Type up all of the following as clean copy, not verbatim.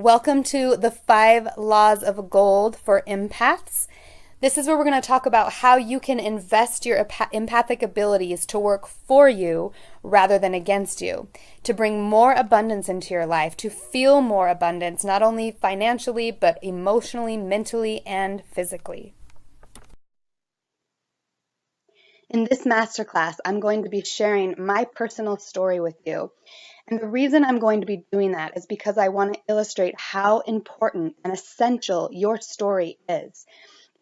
Welcome to the 5 Laws of Gold for Empaths. This is where we're going to talk about how you can invest your empathic abilities to work for you rather than against you, to bring more abundance into your life, to feel more abundance, not only financially, but emotionally, mentally, and physically. In this masterclass, I'm going to be sharing my personal story with you. And the reason I'm going to be doing that is because I want to illustrate how important and essential your story is.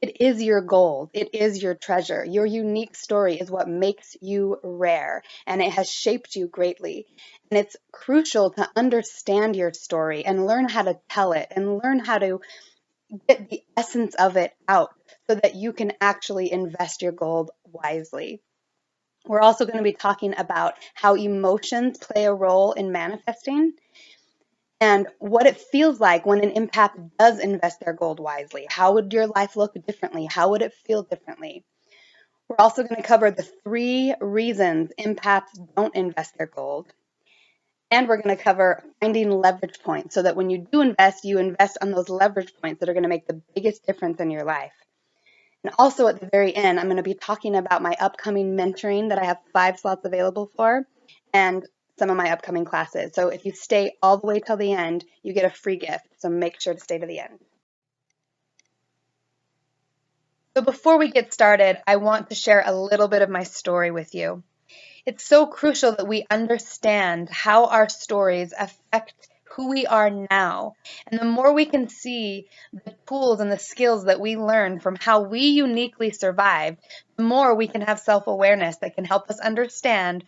It is your gold. It is your treasure. Your unique story is what makes you rare, and it has shaped you greatly. And it's crucial to understand your story and learn how to tell it and learn how to get the essence of it out so that you can actually invest your gold wisely. We're also going to be talking about how emotions play a role in manifesting and what it feels like when an empath does invest their gold wisely. How would your life look differently? How would it feel differently? We're also going to cover the 3 reasons empaths don't invest their gold. And we're going to cover finding leverage points so that when you do invest, you invest on those leverage points that are going to make the biggest difference in your life. And also at the very end, I'm going to be talking about my upcoming mentoring that I have 5 slots available for and some of my upcoming classes. So if you stay all the way till the end, you get a free gift. So make sure to stay to the end. So before we get started, I want to share a little bit of my story with you. It's so crucial that we understand how our stories affect who we are now. And the more we can see the tools and the skills that we learn from how we uniquely survived, the more we can have self-awareness that can help us understand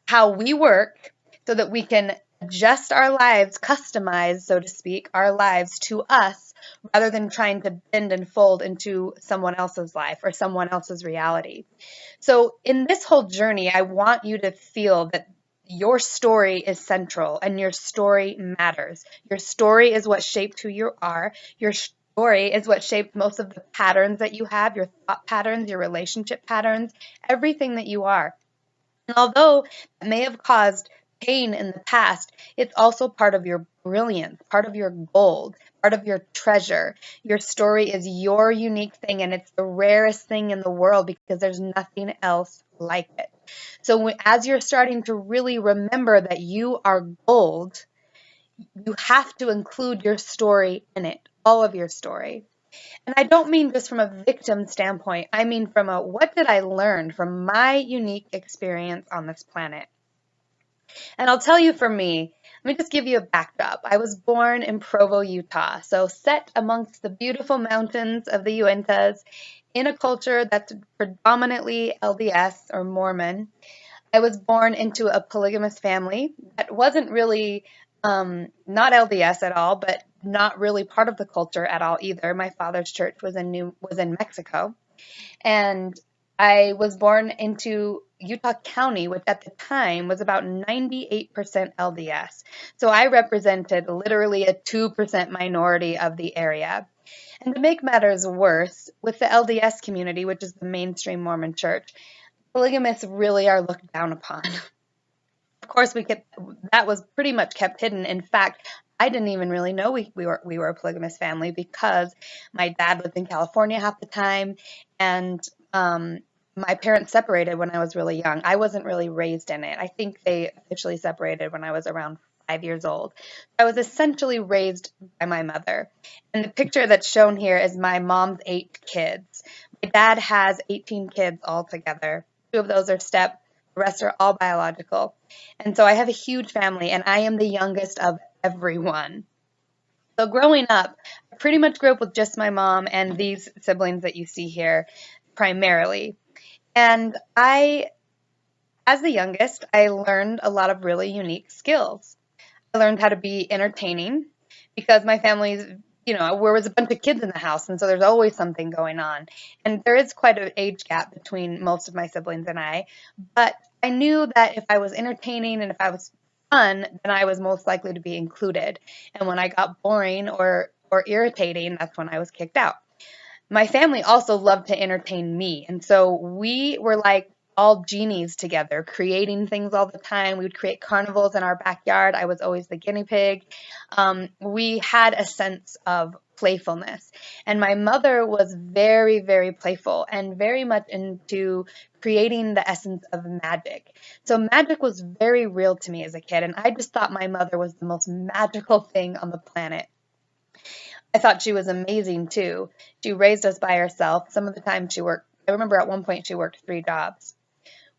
how we work so that we can adjust our lives, customize, so to speak, our lives to us rather than trying to bend and fold into someone else's life or someone else's reality. So in this whole journey, I want you to feel that your story is central and your story matters. Your story is what shaped who you are. Your story is what shaped most of the patterns that you have, your thought patterns, your relationship patterns, everything that you are. And although it may have caused pain in the past, it's also part of your brilliance, part of your gold, part of your treasure. Your story is your unique thing, and it's the rarest thing in the world because there's nothing else like it. So as you're starting to really remember that you are gold, you have to include your story in it, all of your story. And I don't mean just from a victim standpoint. I mean from a what did I learn from my unique experience on this planet? And I'll tell you for me, let me just give you a backdrop. I was born in Provo, Utah, so set amongst the beautiful mountains of the Uintas in a culture that's predominantly LDS or Mormon. I was born into a polygamous family that wasn't really not LDS at all, but not really part of the culture at all either. My father's church was in Mexico, and I was born into Utah County, which at the time was about 98% LDS. So I represented literally a 2% minority of the area. And to make matters worse, with the LDS community, which is the mainstream Mormon church, polygamists really are looked down upon. Of course, that was pretty much kept hidden. In fact, I didn't even really know we were a polygamous family because my dad lived in California half the time, and my parents separated when I was really young. I wasn't really raised in it. I think they officially separated when I was around 5 years old. I was essentially raised by my mother. And the picture that's shown here is my mom's 8 kids. My dad has 18 kids altogether. 2 of those are step. The rest are all biological. And so I have a huge family, and I am the youngest of everyone. So growing up, I pretty much grew up with just my mom and these siblings that you see here primarily. And as the youngest, I learned a lot of really unique skills. I learned how to be entertaining because my family's, there was a bunch of kids in the house, and so there's always something going on. And there is quite an age gap between most of my siblings and I, but I knew that if I was entertaining and if I was fun, then I was most likely to be included. And when I got boring or irritating, that's when I was kicked out. My family also loved to entertain me, and so we were like all genies together, creating things all the time. We would create carnivals in our backyard. I was always the guinea pig. We had a sense of playfulness. And my mother was very, very playful and very much into creating the essence of magic. So magic was very real to me as a kid, and I just thought my mother was the most magical thing on the planet. I thought she was amazing too. She raised us by herself. Some of the time she worked, I remember at one point she worked 3 jobs.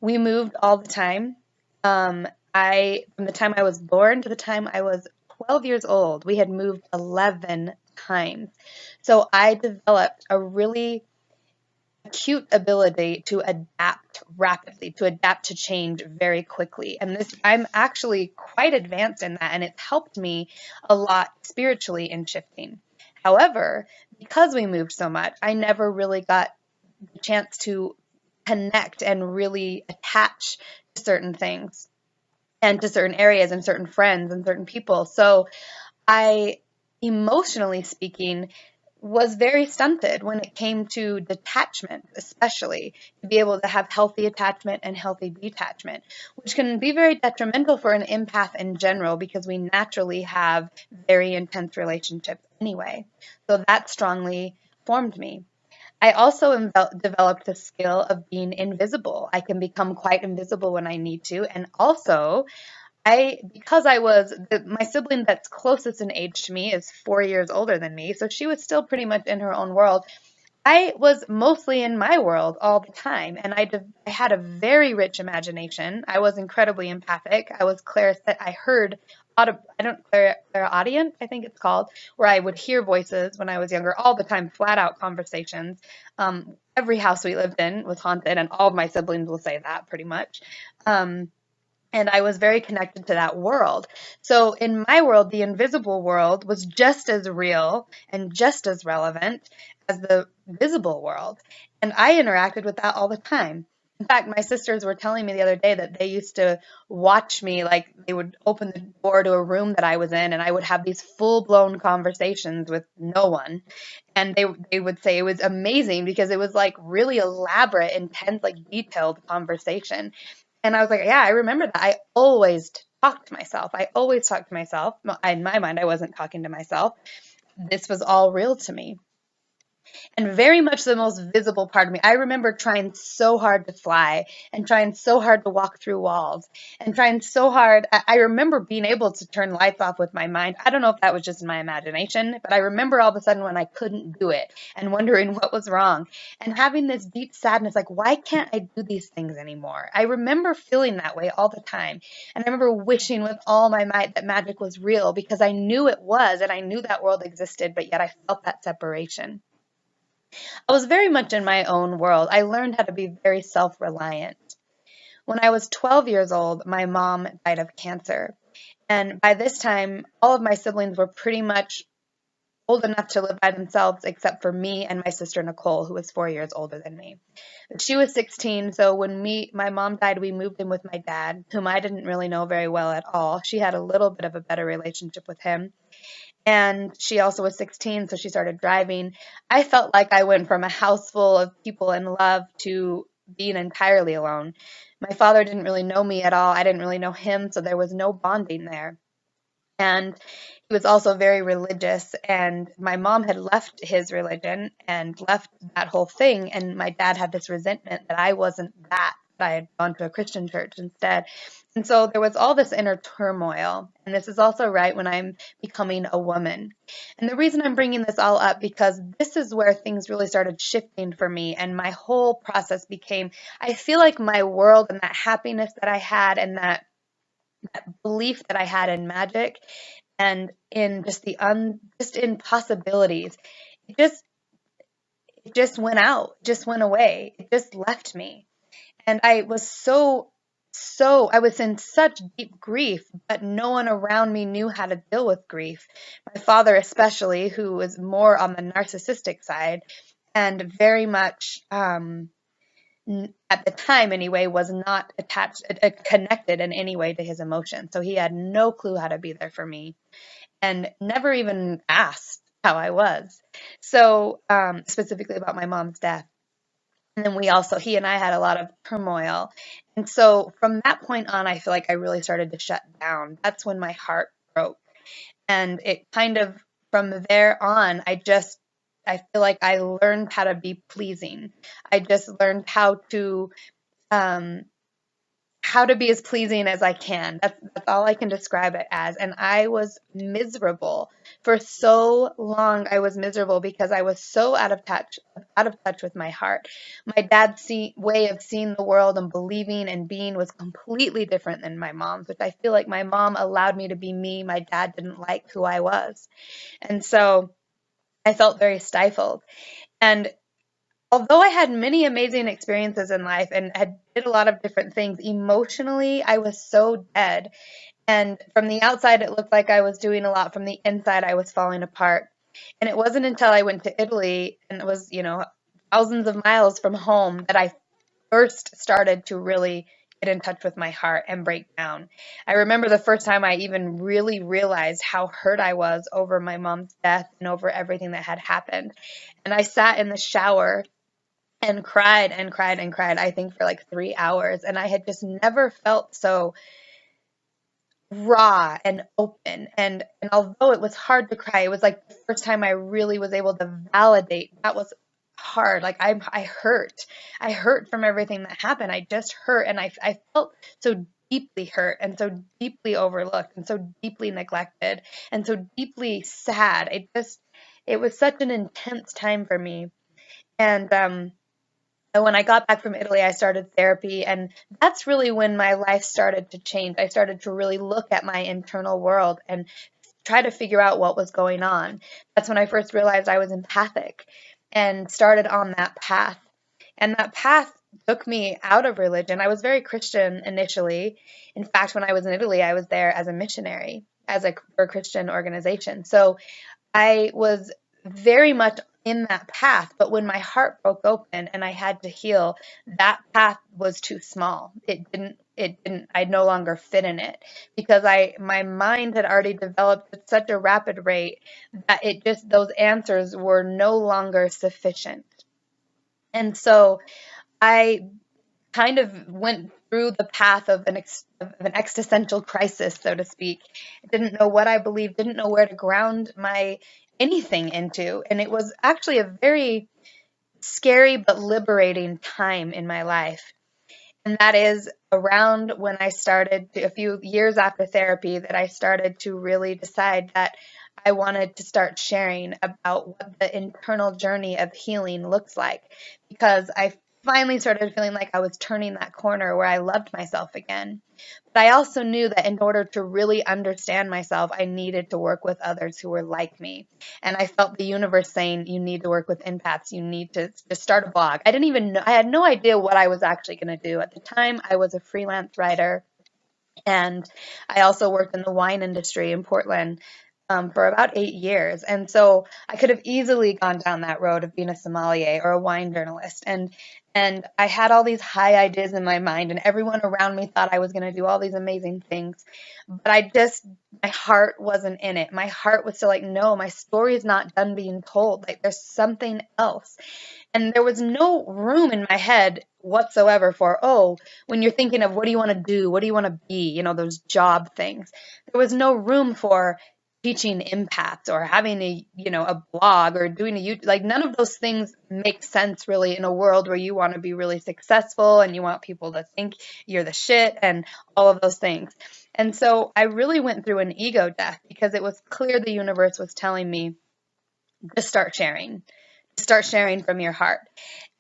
We moved all the time. From the time I was born to the time I was 12 years old, we had moved 11 times. So I developed a really acute ability to adapt rapidly, to adapt to change very quickly. And this, I'm actually quite advanced in that, and it's helped me a lot spiritually in shifting. However, because we moved so much, I never really got the chance to connect and really attach to certain things and to certain areas and certain friends and certain people. So I, emotionally speaking, was very stunted when it came to detachment, especially to be able to have healthy attachment and healthy detachment, which can be very detrimental for an empath in general because we naturally have very intense relationships anyway. So that strongly formed me. I also developed the skill of being invisible. I can become quite invisible when I need to. And also, because I was my sibling that's closest in age to me is 4 years older than me, so she was still pretty much in her own world. I was mostly in my world all the time, and I had a very rich imagination. I was incredibly empathic. I was clairsentient. I heard I don't clairaudient, I think it's called, where I would hear voices when I was younger all the time, flat out conversations. Every house we lived in was haunted, and all of my siblings will say that pretty much. And I was very connected to that world. So in my world, the invisible world was just as real and just as relevant as the visible world. And I interacted with that all the time. In fact, my sisters were telling me the other day that they used to watch me, like they would open the door to a room that I was in, and I would have these full-blown conversations with no one. And they would say it was amazing because it was like really elaborate, intense, like detailed conversation. And I was like, yeah, I remember that. I always talked to myself. I always talked to myself. In my mind, I wasn't talking to myself. This was all real to me, and very much the most visible part of me. I remember trying so hard to fly and trying so hard to walk through walls and trying so hard. I remember being able to turn lights off with my mind. I don't know if that was just in my imagination, but I remember all of a sudden when I couldn't do it and wondering what was wrong and having this deep sadness, like, why can't I do these things anymore? I remember feeling that way all the time. And I remember wishing with all my might that magic was real because I knew it was and I knew that world existed, but yet I felt that separation. I was very much in my own world. I learned how to be very self-reliant. When I was 12 years old, my mom died of cancer. And by this time, all of my siblings were pretty much old enough to live by themselves, except for me and my sister Nicole, who was 4 years older than me. She was 16, so when my mom died, we moved in with my dad, whom I didn't really know very well at all. She had a little bit of a better relationship with him. And she also was 16, so she started driving. I felt like I went from a house full of people in love to being entirely alone. My father didn't really know me at all. I didn't really know him, so there was no bonding there. And he was also very religious, and my mom had left his religion and left that whole thing, and my dad had this resentment that I wasn't that. I had gone to a Christian church instead. And so there was all this inner turmoil. And this is also right when I'm becoming a woman. And the reason I'm bringing this all up because this is where things really started shifting for me. And my whole process became, I feel like my world and that happiness that I had and that belief that I had in magic and in just just in possibilities, it just went out, just went away. It just left me. And I was I was in such deep grief, but no one around me knew how to deal with grief. My father, especially, who was more on the narcissistic side and very much, at the time anyway, was not connected in any way to his emotions. So he had no clue how to be there for me and never even asked how I was. So, specifically about my mom's death. And then he and I had a lot of turmoil. And so from that point on, I feel like I really started to shut down. That's when my heart broke. And it kind of, from there on, I feel like I learned how to be pleasing. I just learned um, how to be as pleasing as I can. That's all I can describe it as. And I was miserable for so long. I was miserable because I was so out of touch with my heart. My dad's way of seeing the world and believing and being was completely different than my mom's, which I feel like my mom allowed me to be me. My dad didn't like who I was. And so I felt very stifled. And although I had many amazing experiences in life and had did a lot of different things, emotionally I was so dead. And from the outside it looked like I was doing a lot. From the inside I was falling apart. And it wasn't until I went to Italy and it was, thousands of miles from home that I first started to really get in touch with my heart and break down. I remember the first time I even really realized how hurt I was over my mom's death and over everything that had happened. And I sat in the shower and cried and cried and cried, I think for like 3 hours. And I had just never felt so raw and open. And although it was hard to cry, it was like the first time I really was able to validate that was hard. Like I hurt. I hurt from everything that happened. I just hurt. And I felt so deeply hurt and so deeply overlooked and so deeply neglected and so deeply sad. It was such an intense time for me. And when I got back from Italy, I started therapy, and that's really when my life started to change. I started to really look at my internal world and try to figure out what was going on. That's when I first realized I was empathic and started on that path. And that path took me out of religion. I was very Christian initially. In fact, when I was in Italy, I was there as a missionary, for a Christian organization. So I was very much in that path, but when my heart broke open and I had to heal, that path was too small. I no longer fit in it because my mind had already developed at such a rapid rate that those answers were no longer sufficient. And so I kind of went through the path of of an existential crisis, so to speak. I didn't know what I believed, didn't know where to ground my anything into. And it was actually a very scary but liberating time in my life. And that is around when a few years after therapy, that I started to really decide that I wanted to start sharing about what the internal journey of healing looks like, because I finally started feeling like I was turning that corner where I loved myself again. But I also knew that in order to really understand myself, I needed to work with others who were like me. And I felt the universe saying, you need to work with empaths. You need to just start a blog. I didn't even know, I had no idea what I was actually going to do. At the time, I was a freelance writer. And I also worked in the wine industry in Portland for about 8 years. And so I could have easily gone down that road of being a sommelier or a wine journalist. And I had all these high ideas in my mind, and everyone around me thought I was going to do all these amazing things. But my heart wasn't in it. My heart was still like, no, my story is not done being told. Like, there's something else. And there was no room in my head whatsoever for, oh, when you're thinking of what do you want to do? What do you want to be? Those job things. There was no room for teaching empaths or having a blog or doing a YouTube. Like, none of those things make sense really in a world where you want to be really successful and you want people to think you're the shit and all of those things. And so I really went through an ego death because it was clear the universe was telling me, just start sharing from your heart.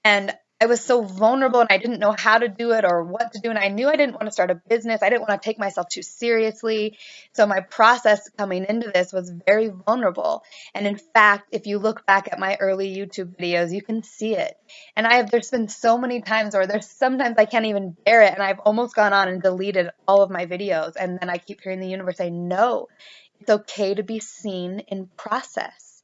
And I was so vulnerable and I didn't know how to do it or what to do. And I knew I didn't want to start a business. I didn't want to take myself too seriously. So my process coming into this was very vulnerable. And in fact, if you look back at my early YouTube videos, you can see it. And there's been so many times where there's sometimes I can't even bear it. And I've almost gone on and deleted all of my videos. And then I keep hearing the universe say, no, it's okay to be seen in process.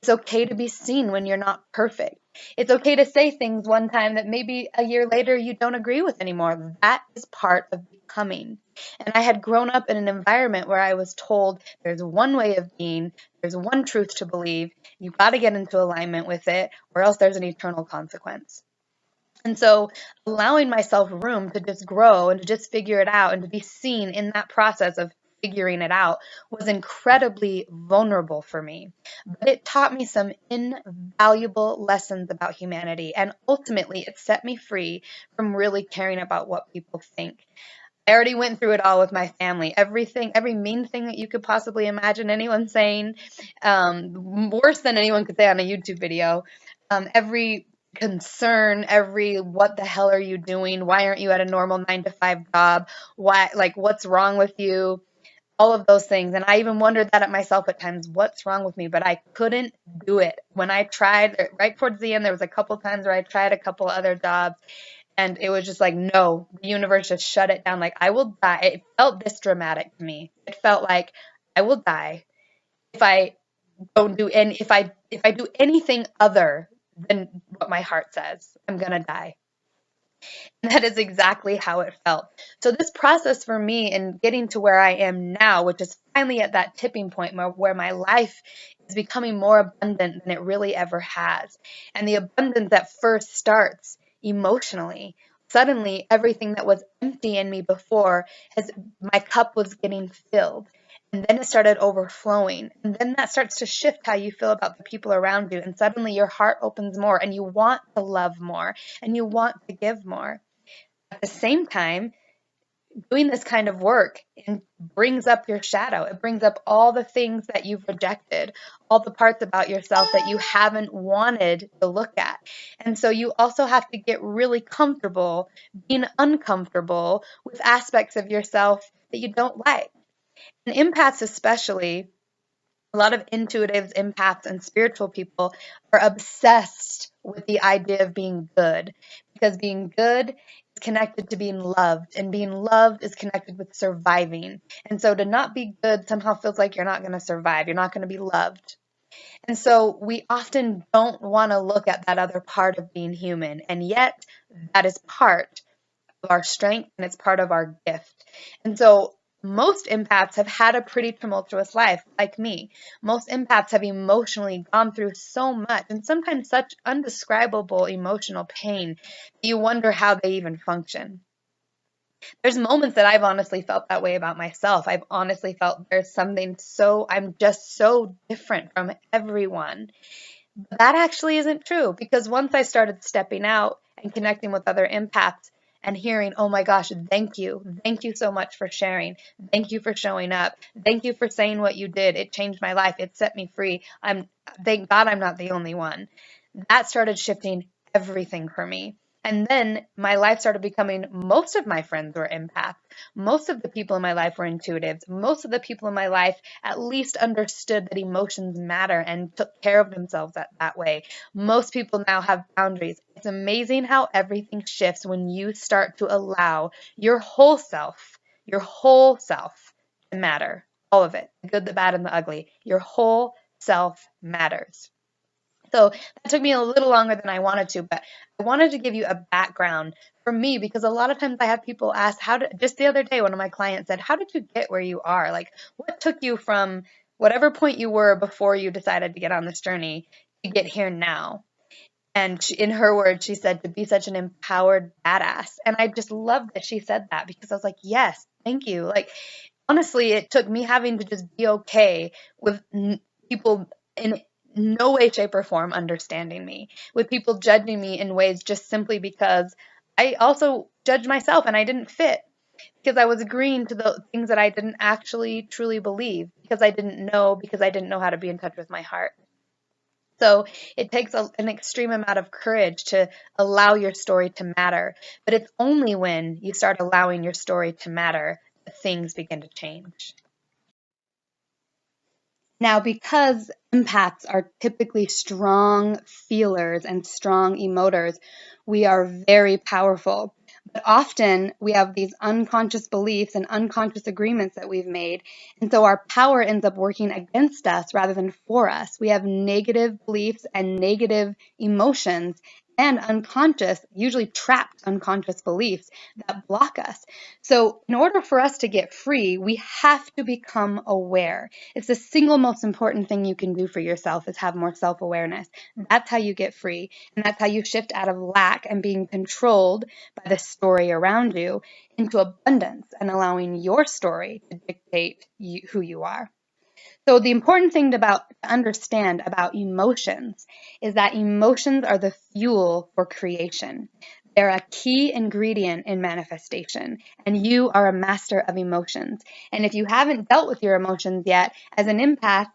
It's okay to be seen when you're not perfect. It's okay to say things one time that maybe a year later you don't agree with anymore. That is part of becoming. And I had grown up in an environment where I was told there's one way of being, there's one truth to believe, you've got to get into alignment with it, or else there's an eternal consequence. And so allowing myself room to just grow and to just figure it out and to be seen in that process of figuring it out was incredibly vulnerable for me. But it taught me some invaluable lessons about humanity. And ultimately, it set me free from really caring about what people think. I already went through it all with my family. Everything, every mean thing that you could possibly imagine anyone saying, worse than anyone could say on a YouTube video. Every concern, every what the hell are you doing? Why aren't you at a normal 9 to 5 job? Why, like, what's wrong with you? All of those things. And I even wondered that at myself at times, what's wrong with me? But I couldn't do it. When I tried, right towards the end, there was a couple times where I tried a couple other jobs and it was just like, no, the universe just shut it down. Like, I will die. It felt this dramatic to me. It felt like I will die if I don't do, and if I do anything other than what my heart says, I'm gonna die. That is exactly how it felt. So this process for me in getting to where I am now, which is finally at that tipping point where my life is becoming more abundant than it really ever has. And the abundance that first starts emotionally. Suddenly, everything that was empty in me before, has my cup was getting filled. And then it started overflowing. And then that starts to shift how you feel about the people around you. And suddenly your heart opens more and you want to love more and you want to give more. At the same time, doing this kind of work brings up your shadow. It brings up all the things that you've rejected, all the parts about yourself that you haven't wanted to look at. And so you also have to get really comfortable being uncomfortable with aspects of yourself that you don't like. And empaths, especially, a lot of intuitives, empaths, and spiritual people are obsessed with the idea of being good because being good is connected to being loved, and being loved is connected with surviving. And so to not be good somehow feels like you're not going to survive, you're not going to be loved. And so we often don't want to look at that other part of being human, and yet that is part of our strength and it's part of our gift. And so most empaths have had a pretty tumultuous life, like me. Most empaths have emotionally gone through so much and sometimes such undescribable emotional pain that you wonder how they even function. There's moments that I've honestly felt that way about myself. I've honestly felt there's something so, I'm just so different from everyone. But that actually isn't true because once I started stepping out and connecting with other empaths and hearing, oh my gosh, thank you. Thank you so much for sharing. Thank you for showing up. Thank you for saying what you did. It changed my life. It set me free. Thank God I'm not the only one. That started shifting everything for me. And then my life started becoming, most of my friends were empaths. Most of the people in my life were intuitives. Most of the people in my life at least understood that emotions matter and took care of themselves that way. Most people now have boundaries. It's amazing how everything shifts when you start to allow your whole self to matter. All of it, the good, the bad, and the ugly. Your whole self matters. So that took me a little longer than I wanted to, but I wanted to give you a background for me because a lot of times I have people ask, just the other day, one of my clients said, how did you get where you are? Like, what took you from whatever point you were before you decided to get on this journey to get here now? And in her words, she said, to be such an empowered badass. And I just loved that she said that because I was like, yes, thank you. Like, honestly, it took me having to just be okay with people in no way, shape, or form understanding me, with people judging me in ways just simply because I also judged myself and I didn't fit because I was agreeing to the things that I didn't actually truly believe because I didn't know, how to be in touch with my heart. So it takes an extreme amount of courage to allow your story to matter. But it's only when you start allowing your story to matter that things begin to change. Now, because empaths are typically strong feelers and strong emoters, we are very powerful. But often we have these unconscious beliefs and unconscious agreements that we've made. And so our power ends up working against us rather than for us. We have negative beliefs and negative emotions. and unconscious, usually trapped unconscious beliefs that block us. So, in order for us to get free, we have to become aware. It's the single most important thing you can do for yourself is have more self-awareness. That's how you get free, and that's how you shift out of lack and being controlled by the story around you into abundance and allowing your story to dictate who you are. So the important thing to understand about emotions is that emotions are the fuel for creation. They're a key ingredient in manifestation, and you are a master of emotions. And if you haven't dealt with your emotions yet, as an empath,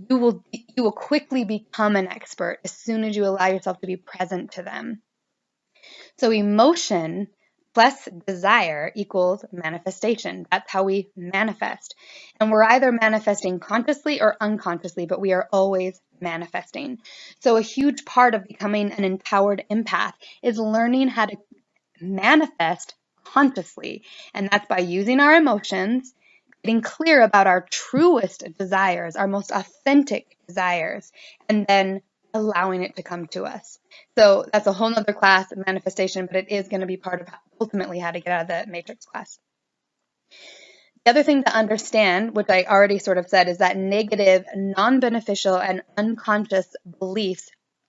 you will quickly become an expert as soon as you allow yourself to be present to them. So emotion plus desire equals manifestation. That's how we manifest. And we're either manifesting consciously or unconsciously, but we are always manifesting. So a huge part of becoming an empowered empath is learning how to manifest consciously. And that's by using our emotions, getting clear about our truest desires, our most authentic desires, and then allowing it to come to us. So that's a whole nother class of manifestation, but it is going to be part of ultimately how to get out of the matrix class. The other thing to understand, which I already sort of said, is that negative, non-beneficial, and unconscious beliefs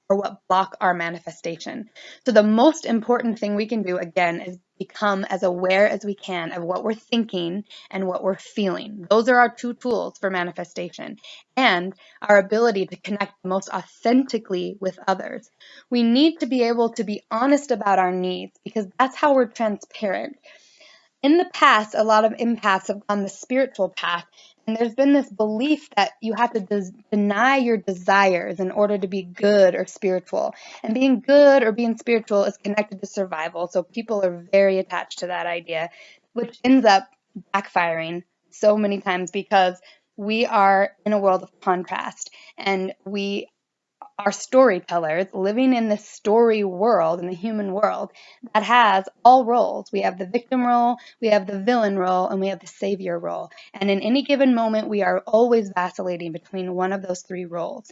are what block our manifestation. So the most important thing we can do, again, is become as aware as we can of what we're thinking and what we're feeling. Those are our two tools for manifestation and our ability to connect most authentically with others. We need to be able to be honest about our needs because that's how we're transparent. In the past, a lot of empaths have gone the spiritual path, and there's been this belief that you have to deny your desires in order to be good or spiritual. And being good or being spiritual is connected to survival, so people are very attached to that idea, which ends up backfiring so many times because we are in a world of contrast, and we are storytellers living in the story world, in the human world, that has all roles. We have the victim role, we have the villain role, and we have the savior role. And in any given moment, we are always vacillating between one of those three roles.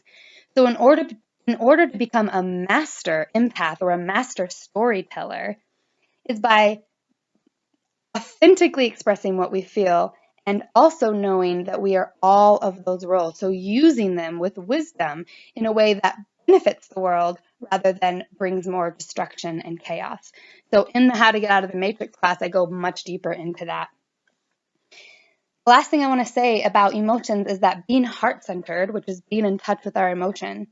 So in order to become a master empath or a master storyteller is by authentically expressing what we feel and also knowing that we are all of those roles. So using them with wisdom in a way that benefits the world rather than brings more destruction and chaos. So in the How to Get Out of the Matrix class, I go much deeper into that. The last thing I want to say about emotions is that being heart-centered, which is being in touch with our emotion,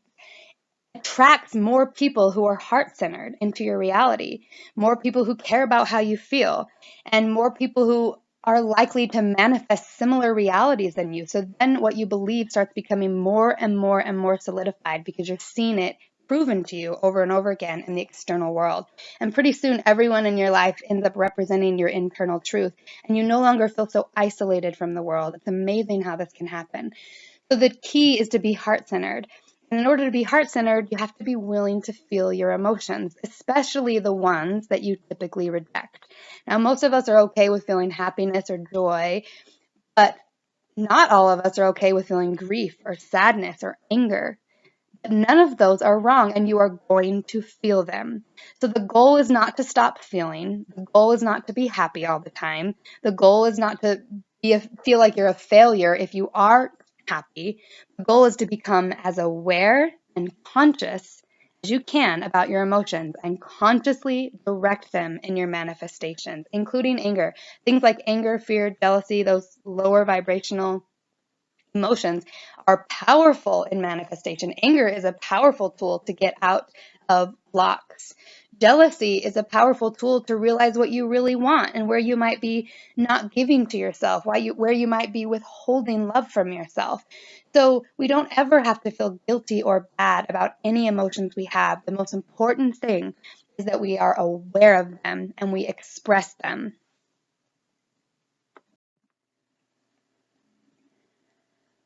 attracts more people who are heart-centered into your reality, more people who care about how you feel, and more people who are likely to manifest similar realities than you. So then what you believe starts becoming more and more and more solidified because you're seeing it proven to you over and over again in the external world. And pretty soon everyone in your life ends up representing your internal truth, and you no longer feel so isolated from the world. It's amazing how this can happen. So the key is to be heart-centered. And in order to be heart-centered, you have to be willing to feel your emotions, especially the ones that you typically reject. Now, most of us are okay with feeling happiness or joy, but not all of us are okay with feeling grief or sadness or anger. But none of those are wrong, and you are going to feel them. So the goal is not to stop feeling. The goal is not to be happy all the time. The goal is not to feel like you're a failure if you are happy. The goal is to become as aware and conscious as you can about your emotions and consciously direct them in your manifestations, including anger. Things like anger, fear, jealousy, those lower vibrational emotions are powerful in manifestation. Anger is a powerful tool to get out of blocks. Jealousy is a powerful tool to realize what you really want and where you might be not giving to yourself, where you might be withholding love from yourself. So we don't ever have to feel guilty or bad about any emotions we have. The most important thing is that we are aware of them and we express them.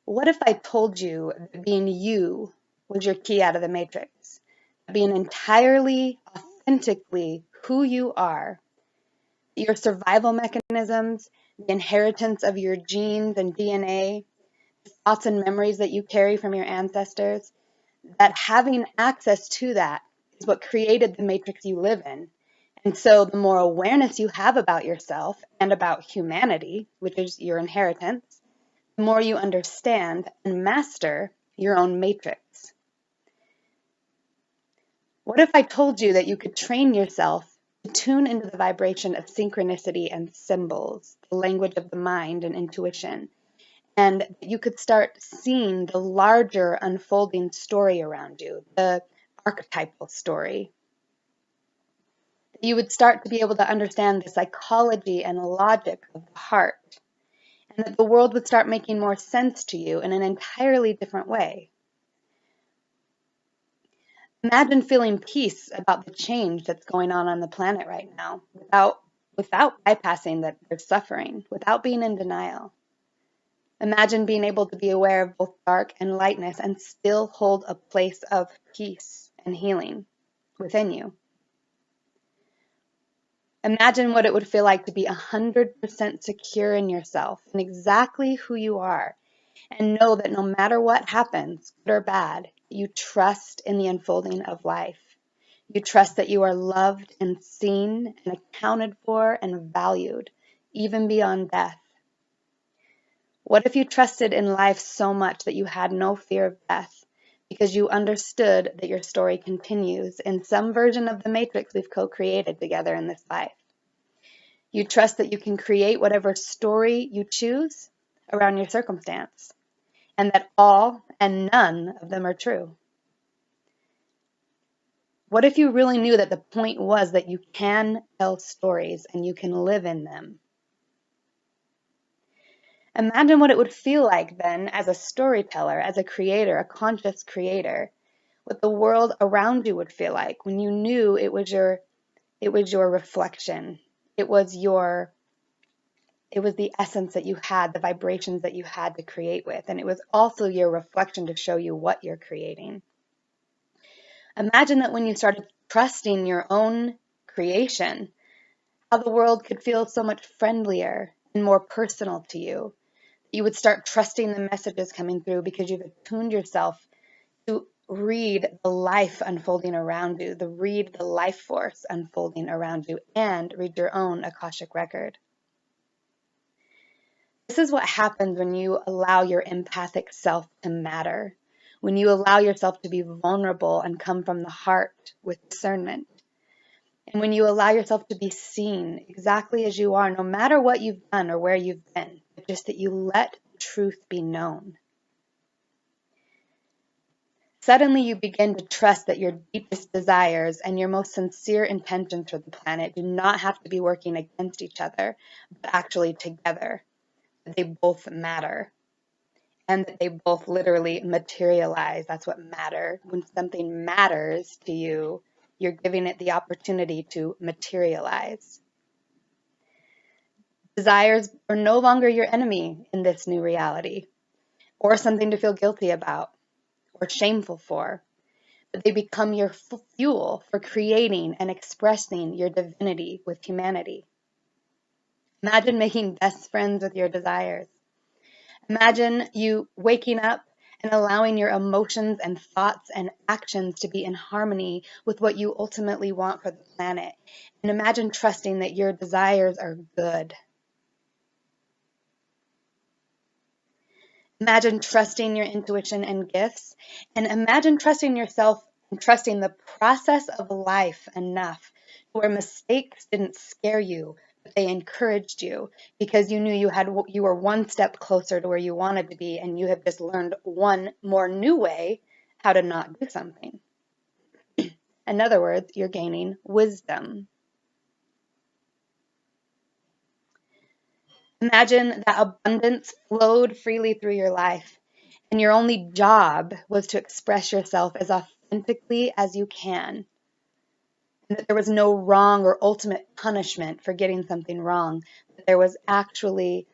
What if I told you that being you was your key out of the matrix? Being entirely, authentically who you are, your survival mechanisms, the inheritance of your genes and DNA, the thoughts and memories that you carry from your ancestors, that having access to that is what created the matrix you live in. And so the more awareness you have about yourself and about humanity, which is your inheritance, the more you understand and master your own matrix. What if I told you that you could train yourself to tune into the vibration of synchronicity and symbols, the language of the mind and intuition, and that you could start seeing the larger unfolding story around you, the archetypal story? You would start to be able to understand the psychology and logic of the heart, and that the world would start making more sense to you in an entirely different way. Imagine feeling peace about the change that's going on the planet right now without bypassing that there's suffering, without being in denial. Imagine being able to be aware of both dark and lightness and still hold a place of peace and healing within you. Imagine what it would feel like to be 100% secure in yourself and exactly who you are, and know that no matter what happens, good or bad, you trust in the unfolding of life. You trust that you are loved and seen and accounted for and valued, even beyond death. What if you trusted in life so much that you had no fear of death, because you understood that your story continues in some version of the matrix we've co-created together in this life? You trust that you can create whatever story you choose around your circumstance, and that all and none of them are true. What if you really knew that the point was that you can tell stories and you can live in them? Imagine what it would feel like then as a storyteller, as a creator, a conscious creator, what the world around you would feel like when you knew it was your reflection. It was the essence that you had, the vibrations that you had to create with, and it was also your reflection to show you what you're creating. Imagine that when you started trusting your own creation, how the world could feel so much friendlier and more personal to you. You would start trusting the messages coming through because you've attuned yourself to read the life unfolding around you, read the life force unfolding around you, and read your own Akashic record. This is what happens when you allow your empathic self to matter, when you allow yourself to be vulnerable and come from the heart with discernment, and when you allow yourself to be seen exactly as you are, no matter what you've done or where you've been, but just that you let truth be known. Suddenly you begin to trust that your deepest desires and your most sincere intentions for the planet do not have to be working against each other, but actually together. They both matter, and that they both literally materialize. That's what matter. When something matters to you, you're giving it the opportunity to materialize. Desires are no longer your enemy in this new reality, or something to feel guilty about or shameful for, but they become your fuel for creating and expressing your divinity with humanity. Imagine making best friends with your desires. Imagine you waking up and allowing your emotions and thoughts and actions to be in harmony with what you ultimately want for the planet. And imagine trusting that your desires are good. Imagine trusting your intuition and gifts. And imagine trusting yourself and trusting the process of life enough where mistakes didn't scare you, but they encouraged you because you knew you were one step closer to where you wanted to be, and you have just learned one more new way how to not do something. In other words, you're gaining wisdom. Imagine that abundance flowed freely through your life, and your only job was to express yourself as authentically as you can, and that there was no wrong or ultimate punishment for getting something wrong, but there was actually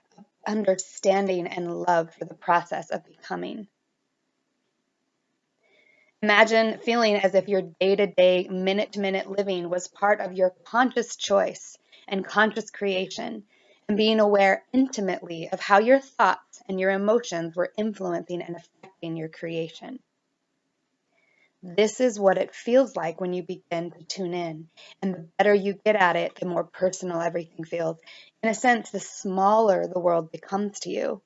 understanding and love for the process of becoming. Imagine feeling as if your day-to-day, minute-to-minute living was part of your conscious choice and conscious creation, and being aware intimately of how your thoughts and your emotions were influencing and affecting your creation. This is what it feels like when you begin to tune in. And the better you get at it, the more personal everything feels. In a sense, the smaller the world becomes to you,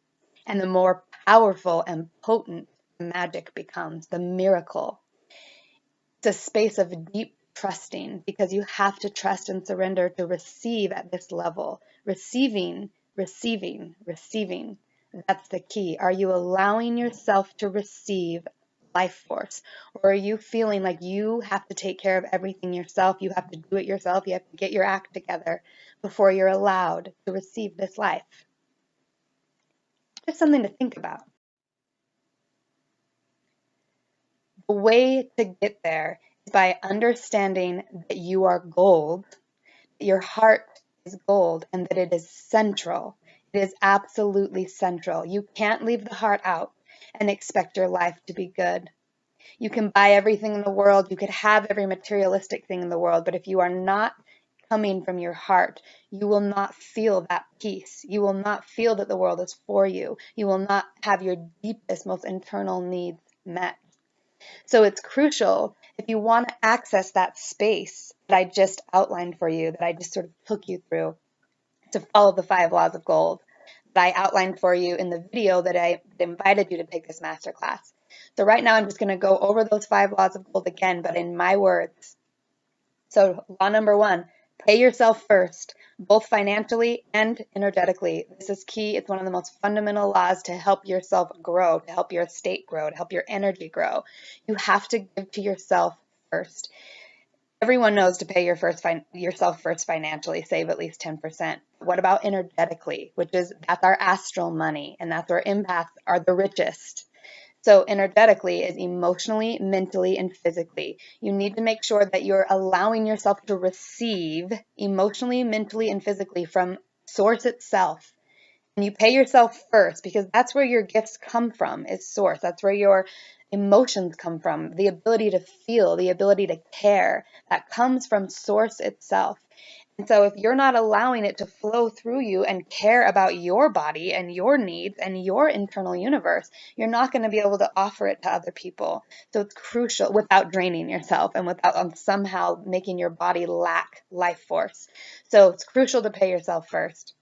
and the more powerful and potent the magic becomes, the miracle. It's a space of deep trusting because you have to trust and surrender to receive at this level. Receiving, receiving, receiving. That's the key. Are you allowing yourself to receive life force? Or are you feeling like you have to take care of everything yourself? You have to do it yourself. You have to get your act together before you're allowed to receive this life. Just something to think about. The way to get there is by understanding that you are gold, that your heart is gold, and that it is central. It is absolutely central. You can't leave the heart out and expect your life to be good. You can buy everything in the world, you could have every materialistic thing in the world, but if you are not coming from your heart, you will not feel that peace. You will not feel that the world is for you. You will not have your deepest, most internal needs met. So it's crucial if you want to access that space that I just outlined for you, that I just sort of took you through, to follow the 5 laws of gold that I outlined for you in the video that I invited you to take this masterclass. So right now I'm just going to go over those 5 laws of gold again, but in my words. So law number 1, pay yourself first, both financially and energetically. This is key. It's one of the most fundamental laws to help yourself grow, to help your estate grow, to help your energy grow. You have to give to yourself first. Everyone knows to pay yourself first financially, save at least 10%. What about energetically, that's our astral money, and that's where empaths are the richest. So energetically is emotionally, mentally, and physically. You need to make sure that you're allowing yourself to receive emotionally, mentally, and physically from source itself. And you pay yourself first because that's where your gifts come from, is source. That's where your emotions come from, the ability to feel, the ability to care, that comes from source itself. And so if you're not allowing it to flow through you and care about your body and your needs and your internal universe, you're not going to be able to offer it to other people. So it's crucial, without draining yourself and without somehow making your body lack life force. So it's crucial to pay yourself first.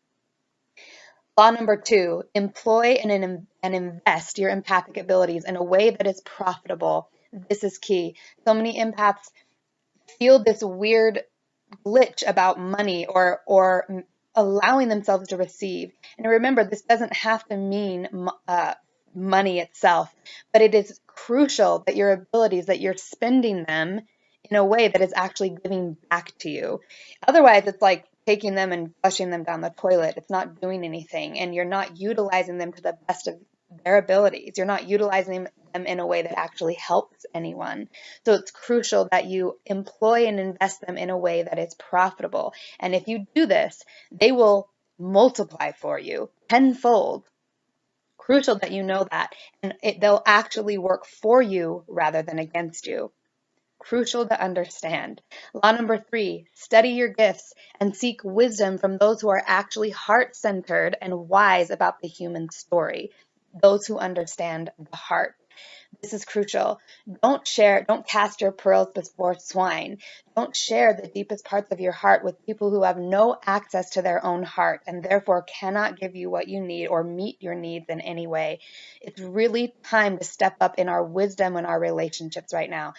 Law number 2, employ and invest your empathic abilities in a way that is profitable. This is key. So many empaths feel this weird glitch about money or allowing themselves to receive. And remember, this doesn't have to mean money itself, but it is crucial that your abilities, that you're spending them in a way that is actually giving back to you. Otherwise, it's like taking them and flushing them down the toilet. It's not doing anything, and you're not utilizing them to the best of their abilities. You're not utilizing them in a way that actually helps anyone. So it's crucial that you employ and invest them in a way that is profitable. And if you do this, they will multiply for you tenfold. Crucial that you know that, and they'll actually work for you rather than against you. Crucial to understand. Law number 3, study your gifts and seek wisdom from those who are actually heart-centered and wise about the human story, those who understand the heart. This is crucial. Don't cast your pearls before swine. Don't share the deepest parts of your heart with people who have no access to their own heart and therefore cannot give you what you need or meet your needs in any way. It's really time to step up in our wisdom in our relationships right now.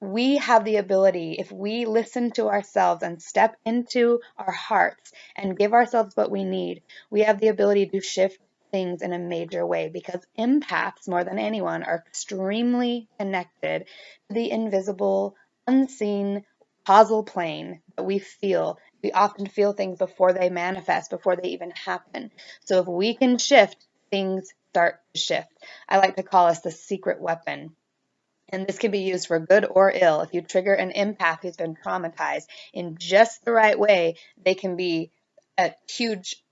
We have the ability, if we listen to ourselves and step into our hearts and give ourselves what we need, we have the ability to shift things in a major way because empaths, more than anyone, are extremely connected to the invisible, unseen causal plane that we feel. We often feel things before they manifest, before they even happen. So if we can shift, things start to shift. I like to call us the secret weapon. And this can be used for good or ill. If you trigger an empath who's been traumatized in just the right way, they can be a huge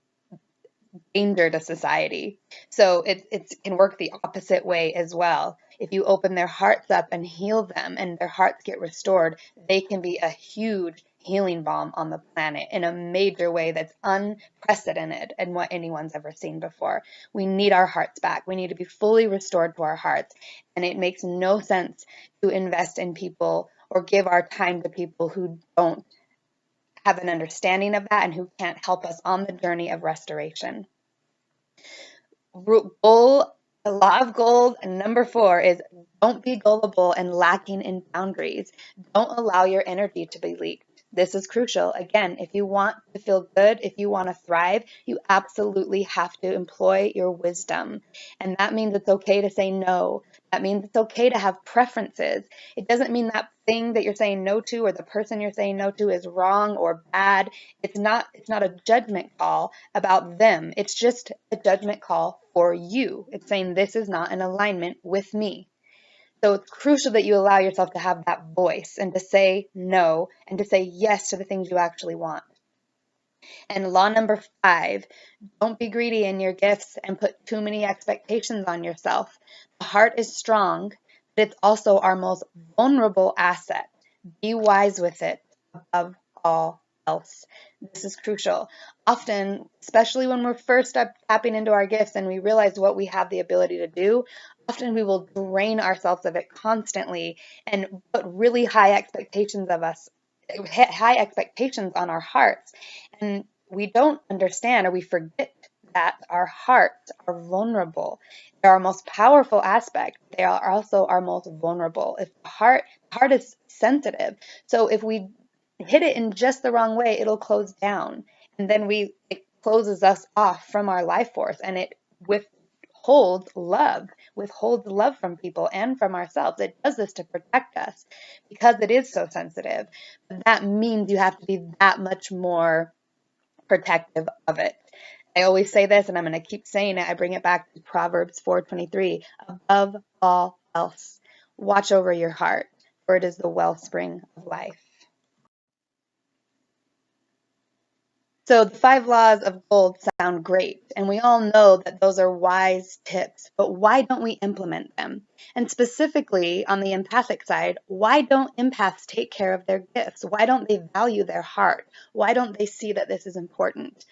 danger to society. So it can work the opposite way as well. If you open their hearts up and heal them and their hearts get restored, they can be a huge healing balm on the planet in a major way that's unprecedented in what anyone's ever seen before. We need our hearts back. We need to be fully restored to our hearts. And it makes no sense to invest in people or give our time to people who don't have an understanding of that and who can't help us on the journey of restoration. Goal, the law of gold, and number 4 is don't be gullible and lacking in boundaries. Don't allow your energy to be leaked. This is crucial. Again, if you want to feel good, if you want to thrive, you absolutely have to employ your wisdom. And that means it's okay to say no. That means it's okay to have preferences. It doesn't mean that thing that you're saying no to or the person you're saying no to is wrong or bad. It's not a judgment call about them. It's just a judgment call for you. It's saying this is not in alignment with me. So it's crucial that you allow yourself to have that voice and to say no and to say yes to the things you actually want. And law number 5, don't be greedy in your gifts and put too many expectations on yourself. The heart is strong, but it's also our most vulnerable asset. Be wise with it above all else. This is crucial. Often, especially when we're first tapping into our gifts and we realize what we have the ability to do, often we will drain ourselves of it constantly and put really high expectations on our hearts. And we don't understand, or we forget that our hearts are vulnerable. They're our most powerful aspect. They are also our most vulnerable. If the heart is sensitive. So if we hit it in just the wrong way, it'll close down. And then it closes us off from our life force, and it withholds love from people and from ourselves. It does this to protect us because it is so sensitive. But that means you have to be that much more protective of it. I always say this, and I'm going to keep saying it. I bring it back to Proverbs 4:23. Above all else, watch over your heart, for it is the wellspring of life. So the 5 laws of gold sound great, and we all know that those are wise tips, but why don't we implement them? And specifically on the empathic side, why don't empaths take care of their gifts? Why don't they value their heart? Why don't they see that this is important?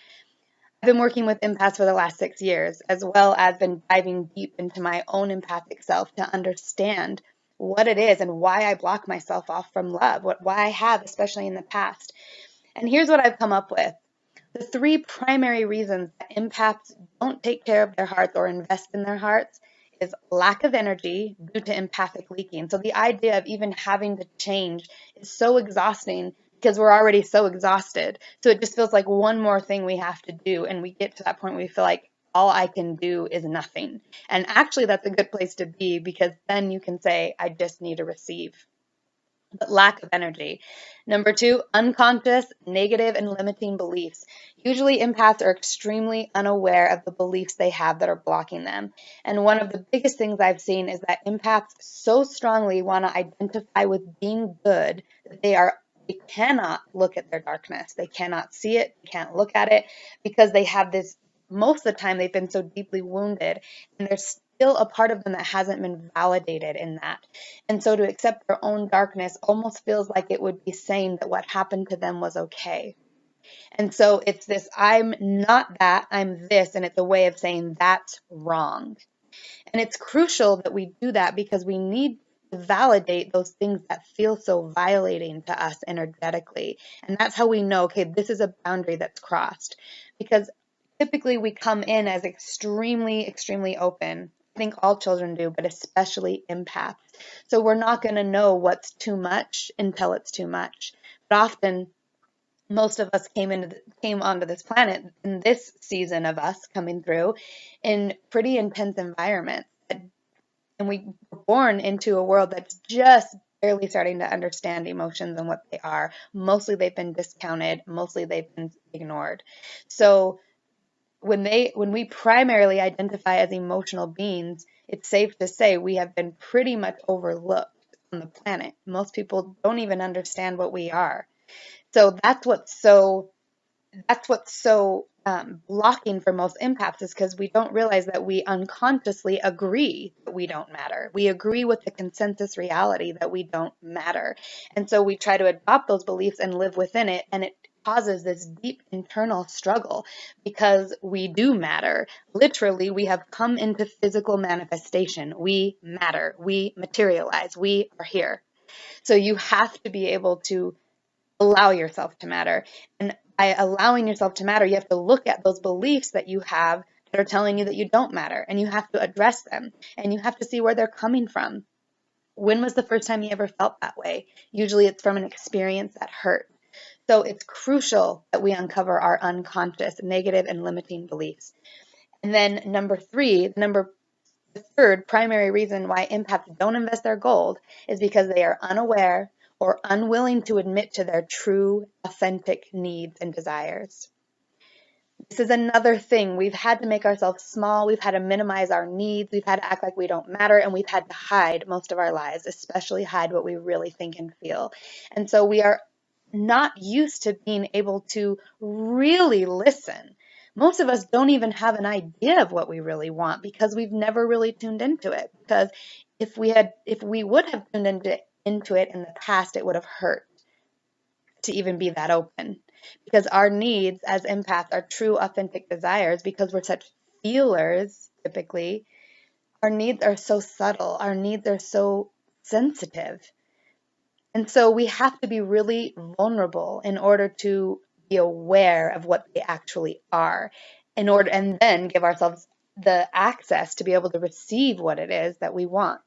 I've been working with empaths for the last 6 years, as well as been diving deep into my own empathic self to understand what it is and why I block myself off from love, why I have, especially in the past. And here's what I've come up with. The 3 primary reasons that empaths don't take care of their hearts or invest in their hearts is lack of energy due to empathic leaking. So the idea of even having to change is so exhausting because we're already so exhausted. So it just feels like one more thing we have to do, and we get to that point where we feel like all I can do is nothing. And actually, that's a good place to be because then you can say, I just need to receive. But lack of energy. Number 2, unconscious, negative, and limiting beliefs. Usually empaths are extremely unaware of the beliefs they have that are blocking them. And one of the biggest things I've seen is that empaths so strongly want to identify with being good that they cannot look at their darkness. They cannot see it, can't look at it because they have this, most of the time they've been so deeply wounded, and there's still a part of them that hasn't been validated in that. And so to accept their own darkness almost feels like it would be saying that what happened to them was okay. And so it's this, I'm not that, I'm this, and it's a way of saying that's wrong. And it's crucial that we do that because we need to validate those things that feel so violating to us energetically. And that's how we know, okay, this is a boundary that's crossed. Because typically we come in as extremely, extremely open. I think all children do, but especially empaths. So we're not going to know what's too much until it's too much. But often, most of us came onto this planet in this season of us coming through in pretty intense environments. And we were born into a world that's just barely starting to understand emotions and what they are. Mostly they've been discounted. Mostly they've been ignored. So when we primarily identify as emotional beings, it's safe to say we have been pretty much overlooked on the planet. Most people don't even understand what we are. So that's what's so that's what's so blocking for most empaths, is because we don't realize that we unconsciously agree that we don't matter. We agree with the consensus reality that we don't matter. And so we try to adopt those beliefs and live within it. And it causes this deep internal struggle because we do matter. Literally, we have come into physical manifestation. We matter. We materialize. We are here. So you have to be able to allow yourself to matter. And by allowing yourself to matter, you have to look at those beliefs that you have that are telling you that you don't matter, and you have to address them, and you have to see where they're coming from. When was the first time you ever felt that way? Usually it's from an experience that hurt. So it's crucial that we uncover our unconscious negative and limiting beliefs. And then the third primary reason why empaths don't invest their gold is because they are unaware or unwilling to admit to their true, authentic needs and desires. This is another thing. We've had to make ourselves small. We've had to minimize our needs. We've had to act like we don't matter. And we've had to hide most of our lives, especially hide what we really think and feel. And so we are not used to being able to really listen. Most of us don't even have an idea of what we really want because we've never really tuned into it. Because if we would have tuned into it in the past, it would have hurt to even be that open. Because our needs as empaths are true, authentic desires, because we're such feelers typically, our needs are so subtle, our needs are so sensitive. And so we have to be really vulnerable in order to be aware of what they actually are, and then give ourselves the access to be able to receive what it is that we want.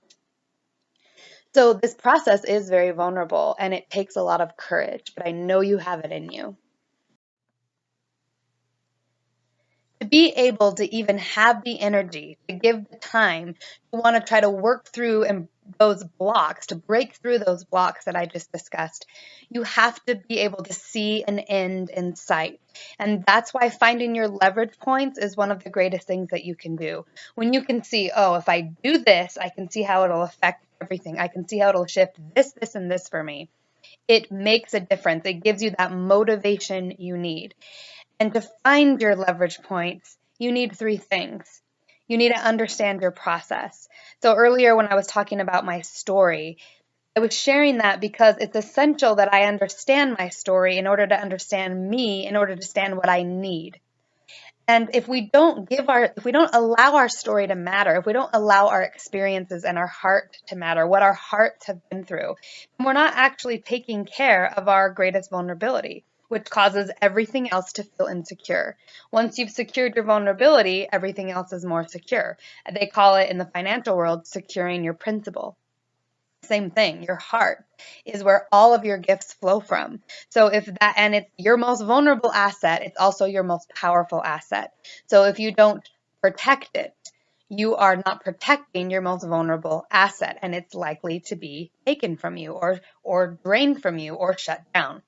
So this process is very vulnerable and it takes a lot of courage, but I know you have it in you. To be able to even have the energy, to give the time, to want to try to work through those blocks, to break through those blocks that I just discussed, you have to be able to see an end in sight. And that's why finding your leverage points is one of the greatest things that you can do. When you can see, oh, if I do this, I can see how it'll affect everything. I can see how it'll shift this, and this for me. It makes a difference. It gives you that motivation you need. And to find your leverage points, you need three things. You need to understand your process. So earlier when I was talking about my story, I was sharing that because it's essential that I understand my story in order to understand me, in order to understand what I need. And if we don't allow our story to matter, if we don't allow our experiences and our heart to matter, what our hearts have been through, then we're not actually taking care of our greatest vulnerability, which causes everything else to feel insecure. Once you've secured your vulnerability, everything else is more secure. They call it in the financial world, securing your principal. Same thing, your heart is where all of your gifts flow from. So and it's your most vulnerable asset, it's also your most powerful asset. So if you don't protect it, you are not protecting your most vulnerable asset, and it's likely to be taken from you or drained from you or shut down.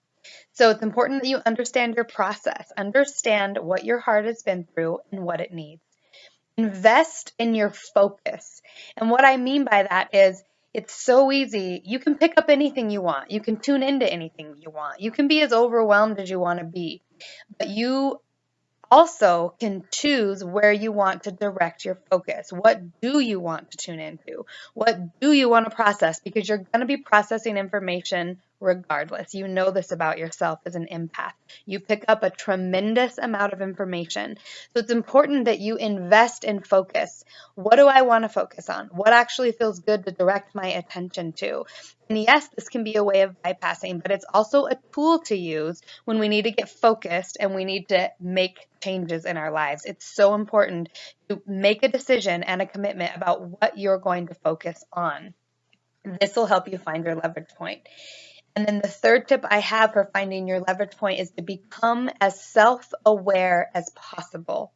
So it's important that you understand your process, understand what your heart has been through and what it needs. Invest in your focus. And what I mean by that is it's so easy. You can pick up anything you want. You can tune into anything you want. You can be as overwhelmed as you want to be. But you also can choose where you want to direct your focus. What do you want to tune into? What do you want to process? Because you're going to be processing information regardless. You know this about yourself as an empath. You pick up a tremendous amount of information. So it's important that you invest in focus. What do I want to focus on? What actually feels good to direct my attention to? And yes, this can be a way of bypassing, but it's also a tool to use when we need to get focused and we need to make changes in our lives. It's so important to make a decision and a commitment about what you're going to focus on. This will help you find your leverage point. And then the third tip I have for finding your leverage point is to become as self-aware as possible.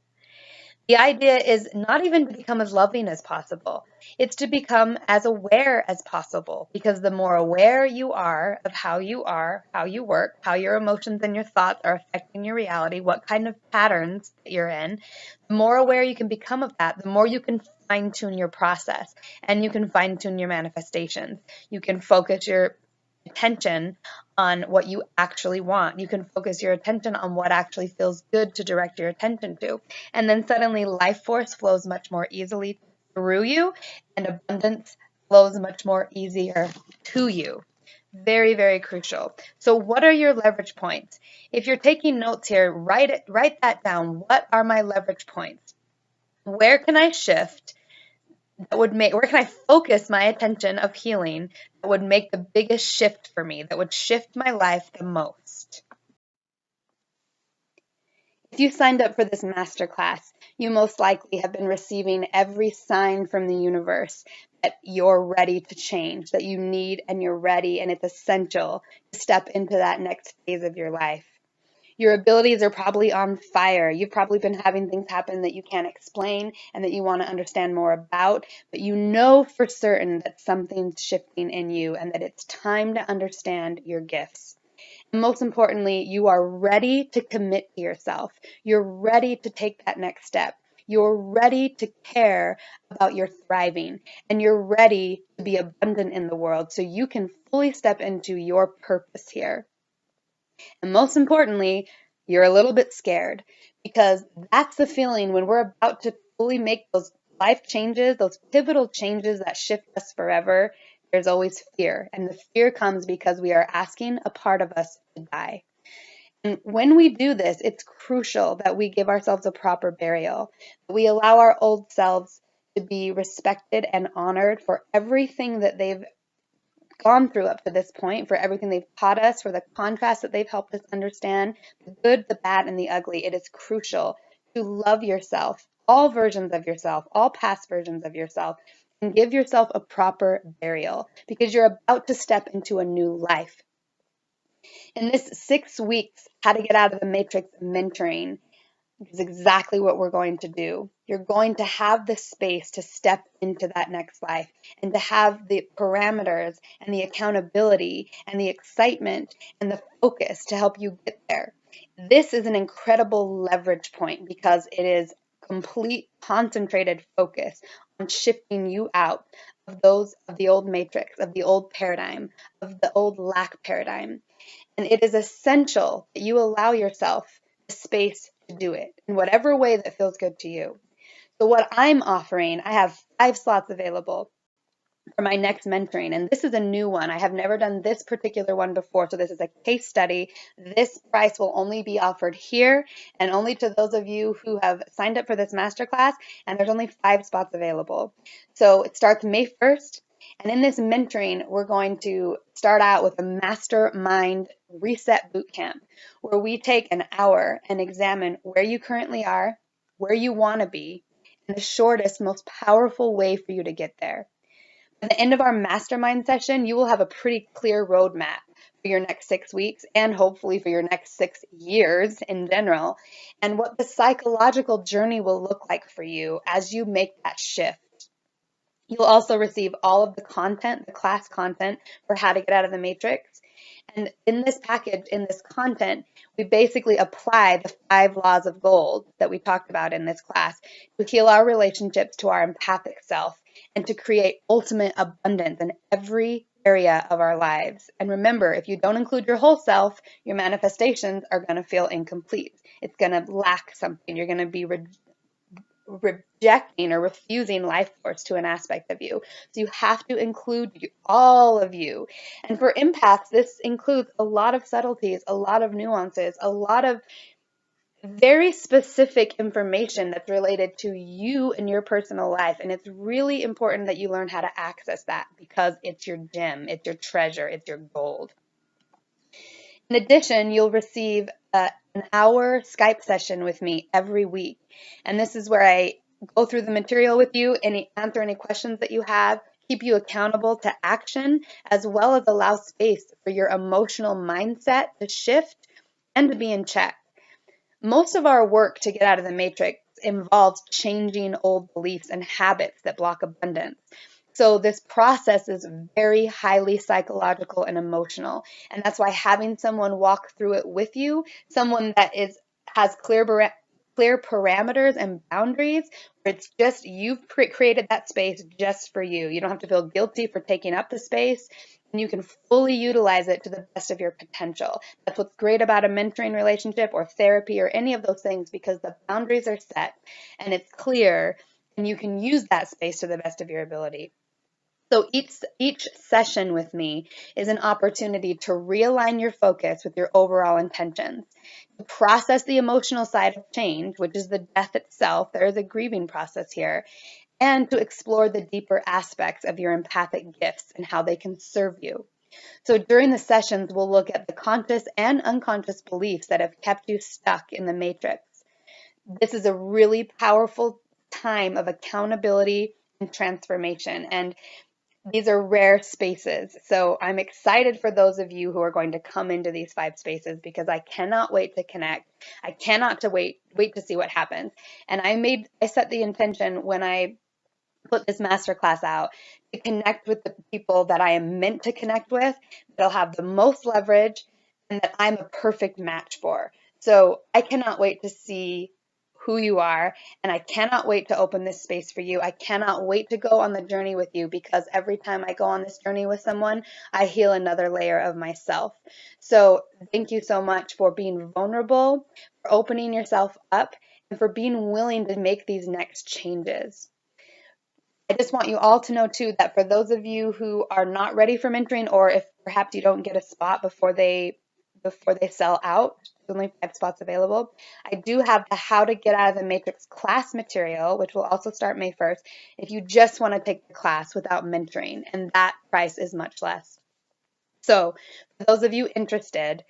The idea is not even to become as loving as possible. It's to become as aware as possible, because the more aware you are of how you work, how your emotions and your thoughts are affecting your reality, what kind of patterns that you're in, the more aware you can become of that, the more you can fine-tune your process and you can fine-tune your manifestations. You can focus your attention on what you actually want. You can focus your attention on what actually feels good to direct your attention to. And then suddenly life force flows much more easily through you, and abundance flows much more easier to you. Very, very crucial. So what are your leverage points? If you're taking notes here, write that down. What are my leverage points? Where can I shift where can I focus my attention of healing that would make the biggest shift for me, that would shift my life the most? If you signed up for this masterclass, you most likely have been receiving every sign from the universe that you're ready to change, that you need and you're ready, and it's essential to step into that next phase of your life. Your abilities are probably on fire. You've probably been having things happen that you can't explain and that you want to understand more about, but you know for certain that something's shifting in you and that it's time to understand your gifts. And most importantly, you are ready to commit to yourself. You're ready to take that next step. You're ready to care about your thriving, and you're ready to be abundant in the world so you can fully step into your purpose here. And most importantly, you're a little bit scared, because that's the feeling when we're about to fully make those life changes, those pivotal changes that shift us forever. There's always fear. And the fear comes because we are asking a part of us to die. And when we do this, it's crucial that we give ourselves a proper burial, that we allow our old selves to be respected and honored for everything that they've gone through up to this point, for everything they've taught us, for the contrast that they've helped us understand, the good, the bad, and the ugly. It is crucial to love yourself, all versions of yourself, all past versions of yourself, and give yourself a proper burial, because you're about to step into a new life. In this 6 weeks, How to Get Out of the Matrix mentoring, is exactly what we're going to do. You're going to have the space to step into that next life and to have the parameters and the accountability and the excitement and the focus to help you get there. This is an incredible leverage point because it is complete concentrated focus on shifting you out of the old matrix, of the old paradigm, of the old lack paradigm. And it is essential that you allow yourself the space to do it in whatever way that feels good to you. So what I'm offering, I have 5 slots available for my next mentoring, and this is a new one. I have never done this particular one before, so this is a case study. This price will only be offered here and only to those of you who have signed up for this masterclass, and there's only 5 spots available. So it starts May 1st. And in this mentoring, we're going to start out with a mastermind reset bootcamp, where we take an hour and examine where you currently are, where you want to be, and the shortest, most powerful way for you to get there. At the end of our mastermind session, you will have a pretty clear roadmap for your next 6 weeks and hopefully for your next 6 years in general, and what the psychological journey will look like for you as you make that shift. You'll also receive all of the content, the class content for How to Get Out of the Matrix. And in this package, in this content, we basically apply the 5 laws of gold that we talked about in this class to heal our relationships to our empathic self and to create ultimate abundance in every area of our lives. And remember, if you don't include your whole self, your manifestations are going to feel incomplete. It's going to lack something. You're going to be rejecting or refusing life force to an aspect of you. So you have to include all of you. And for empaths, this includes a lot of subtleties, a lot of nuances, a lot of very specific information that's related to you and your personal life. And it's really important that you learn how to access that, because it's your gem, it's your treasure, it's your gold. In addition, you'll receive an hour Skype session with me every week. And this is where I go through the material with you, answer any questions that you have, keep you accountable to action, as well as allow space for your emotional mindset to shift and to be in check. Most of our work to get out of the matrix involves changing old beliefs and habits that block abundance. So this process is very highly psychological and emotional. And that's why having someone walk through it with you, someone that has clear clear parameters and boundaries where it's just you've created that space just for you. You don't have to feel guilty for taking up the space, and you can fully utilize it to the best of your potential. That's what's great about a mentoring relationship or therapy or any of those things, because the boundaries are set and it's clear, and you can use that space to the best of your ability. So each session with me is an opportunity to realign your focus with your overall intentions, to process the emotional side of change, which is the death itself. There is a grieving process here, and to explore the deeper aspects of your empathic gifts and how they can serve you. So during the sessions, we'll look at the conscious and unconscious beliefs that have kept you stuck in the matrix. This is a really powerful time of accountability and transformation. And these are rare spaces. So I'm excited for those of you who are going to come into these 5 spaces, because I cannot wait to connect. I cannot to wait to see what happens. And I set the intention when I put this masterclass out to connect with the people that I am meant to connect with, that'll have the most leverage, and that I'm a perfect match for. So I cannot wait to see who you are, and I cannot wait to open this space for you. I cannot wait to go on the journey with you, because every time I go on this journey with someone, I heal another layer of myself. So thank you so much for being vulnerable, for opening yourself up, and for being willing to make these next changes. I just want you all to know too that for those of you who are not ready for mentoring, or if perhaps you don't get a spot before they sell out, there's only 5 spots available. I do have the How to Get Out of the Matrix class material, which will also start May 1st, if you just want to take the class without mentoring, and that price is much less. So for those of you interested,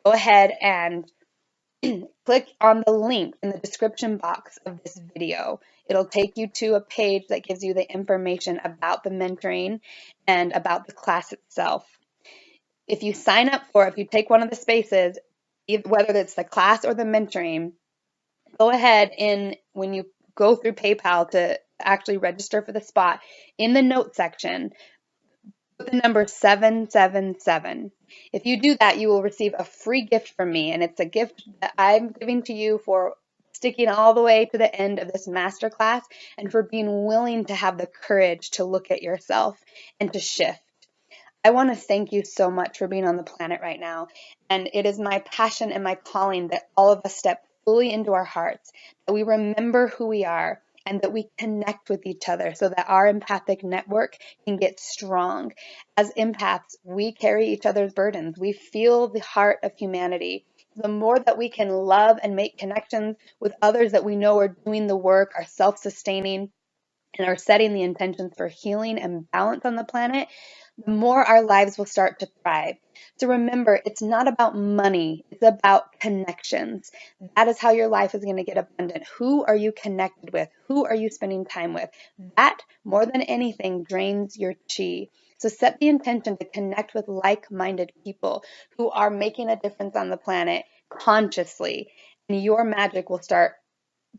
go ahead and click on the link in the description box of this video. It'll take you to a page that gives you the information about the mentoring and about the class itself. If you sign up if you take one of the spaces, whether it's the class or the mentoring, go ahead when you go through PayPal to actually register for the spot, in the note section, put the number 777. If you do that, you will receive a free gift from me, and it's a gift that I'm giving to you for sticking all the way to the end of this masterclass, and for being willing to have the courage to look at yourself and to shift. I want to thank you so much for being on the planet right now, and it is my passion and my calling that all of us step fully into our hearts, that we remember who we are, and that we connect with each other so that our empathic network can get strong. As empaths, we carry each other's burdens. We feel the heart of humanity. The more that we can love and make connections with others that we know are doing the work, are self-sustaining, and are setting the intentions for healing and balance on the planet, the more our lives will start to thrive. So remember, it's not about money, it's about connections. That is how your life is going to get abundant. Who are you connected with? Who are you spending time with? That, more than anything, drains your chi. So set the intention to connect with like-minded people who are making a difference on the planet consciously, and your magic will start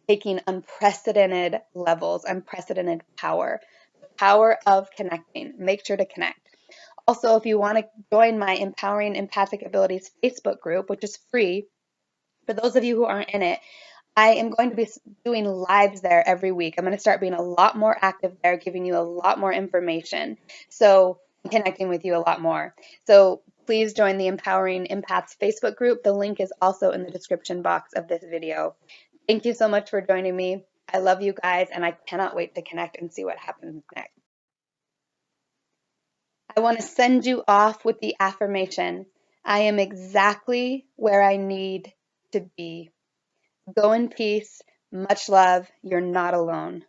taking unprecedented levels, unprecedented power. The power of connecting. Make sure to connect. Also, if you want to join my Empowering Empathic Abilities Facebook group, which is free, for those of you who aren't in it, I am going to be doing lives there every week. I'm going to start being a lot more active there, giving you a lot more information, so connecting with you a lot more. So please join the Empowering Empaths Facebook group. The link is also in the description box of this video. Thank you so much for joining me. I love you guys, and I cannot wait to connect and see what happens next. I want to send you off with the affirmation: I am exactly where I need to be. Go in peace. Much love. You're not alone.